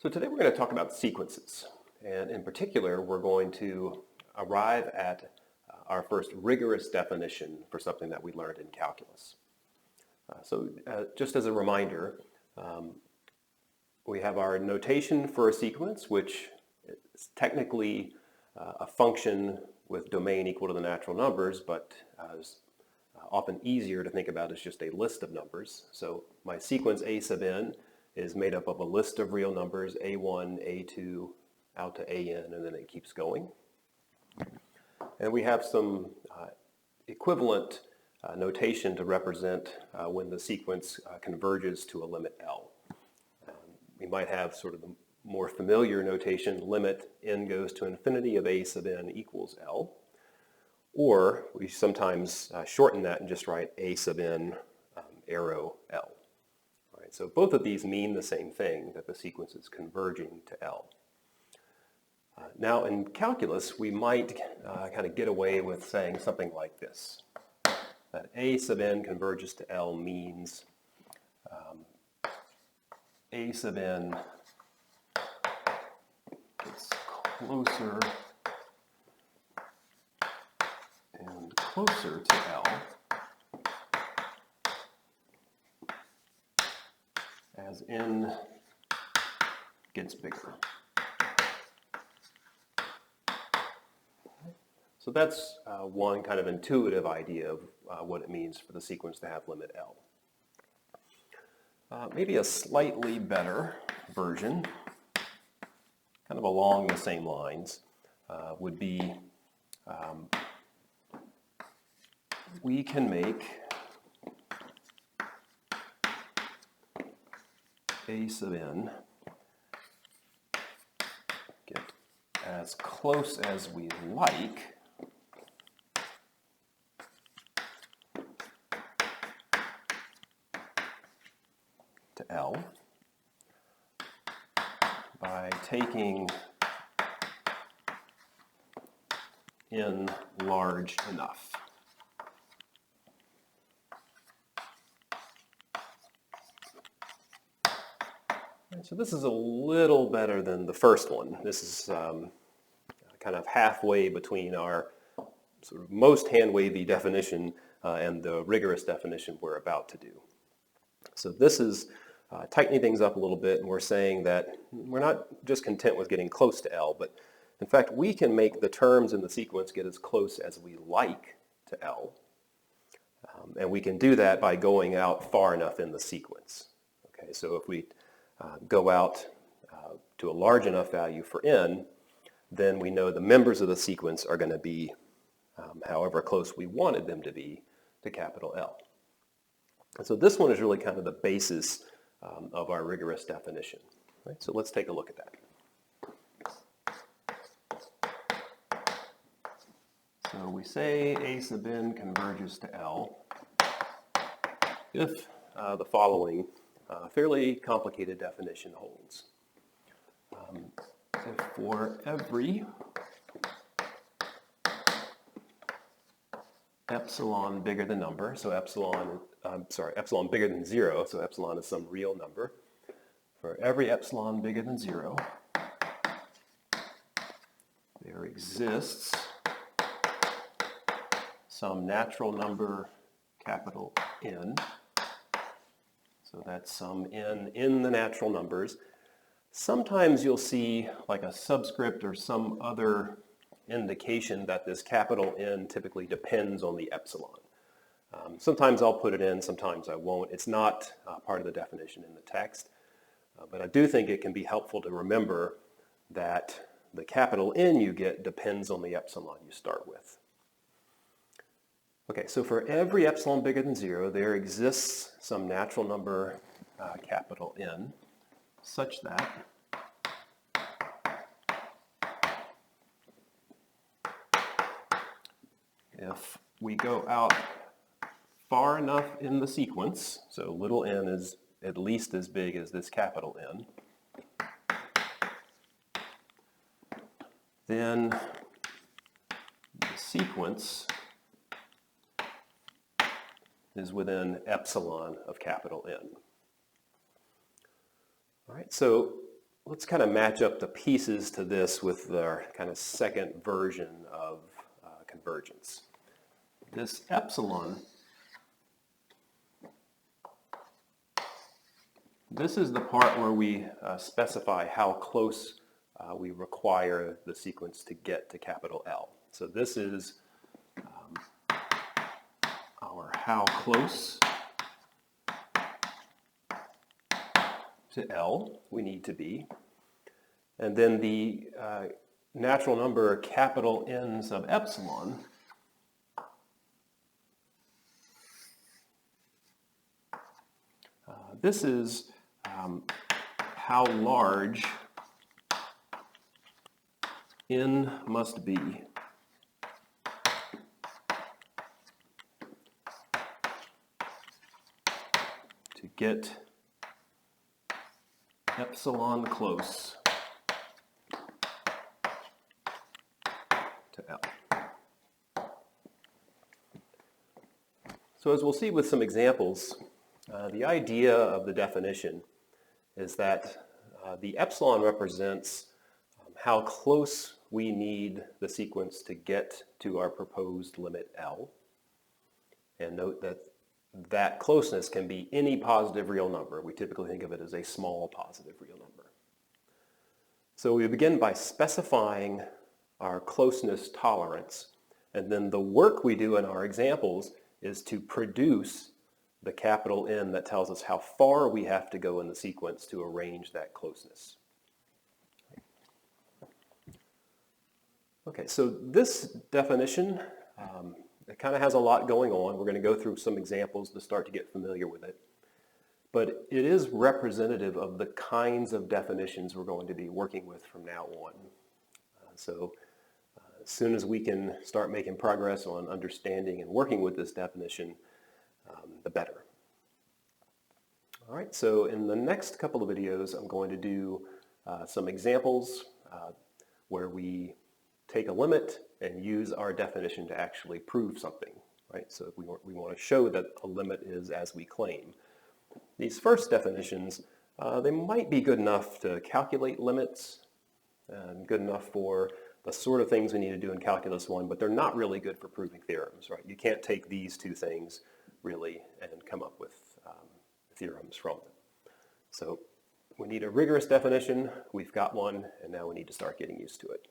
So today we're going to talk about sequences, and in particular we're going to arrive at our first rigorous definition for something that we learned in calculus. Just as a reminder, we have our notation for a sequence, which is technically a function with domain equal to the natural numbers, but is often easier to think about as just a list of numbers. So my sequence a sub n is made up of a list of real numbers, a1, a2, out to an, and then it keeps going. And we have some equivalent notation to represent when the sequence converges to a limit L. We might have sort of the more familiar notation, limit n goes to infinity of a sub n equals L. Or we sometimes shorten that and just write a sub n arrow L. Right, so both of these mean the same thing, that the sequence is converging to L. Now in calculus, we might kind of get away with saying something like this, that a sub n converges to L means a sub n gets closer and closer to L as n gets bigger. So that's one kind of intuitive idea of what it means for the sequence to have limit L. Maybe a slightly better version, kind of along the same lines, would be we can make a sub n get as close as we like to L by taking n large enough. So this is a little better than the first one. This is kind of halfway between our sort of most hand-wavy definition and the rigorous definition we're about to do. So this is tightening things up a little bit, and we're saying that we're not just content with getting close to L, but in fact we can make the terms in the sequence get as close as we like to L. And we can do that by going out far enough in the sequence. Okay, so if we go out to a large enough value for n, then we know the members of the sequence are going to be however close we wanted them to be to capital L. And so this one is really kind of the basis of our rigorous definition. Right? So let's take a look at that. So we say a sub n converges to L if the following fairly complicated definition holds. If for every epsilon bigger than number, so epsilon bigger than 0, so epsilon is some real number. For every epsilon bigger than 0, there exists some natural number capital N. So that's some n in the natural numbers. Sometimes you'll see like a subscript or some other indication that this capital N typically depends on the epsilon. Sometimes I'll put it in, sometimes I won't. It's not part of the definition in the text, but I do think it can be helpful to remember that the capital N you get depends on the epsilon you start with. Okay, so for every epsilon bigger than 0, there exists some natural number capital N such that if we go out far enough in the sequence, so little n is at least as big as this capital N, then the sequence is within epsilon of capital N. All right, so let's kind of match up the pieces to this with our kind of second version of convergence. This epsilon, this is the part where we specify how close we require the sequence to get to capital L. So this is our how close to L we need to be. And then the natural number capital N sub epsilon this is how large N must be to get epsilon close to L. So as we'll see with some examples, the idea of the definition is that the epsilon represents how close we need the sequence to get to our proposed limit L. And note that that closeness can be any positive real number. We typically think of it as a small positive real number. So we begin by specifying our closeness tolerance, and then the work we do in our examples is to produce the capital N that tells us how far we have to go in the sequence to arrange that closeness. Okay, so this definition, it kind of has a lot going on. We're going to go through some examples to start to get familiar with it. But it is representative of the kinds of definitions we're going to be working with from now on. So as soon as we can start making progress on understanding and working with this definition, the better. All right, so in the next couple of videos, I'm going to do some examples where we take a limit and use our definition to actually prove something, right? So we want to show that a limit is as we claim. These first definitions, they might be good enough to calculate limits and good enough for the sort of things we need to do in Calculus 1, but they're not really good for proving theorems, right? You can't take these two things really and come up with theorems from them. So we need a rigorous definition. We've got one, and now we need to start getting used to it.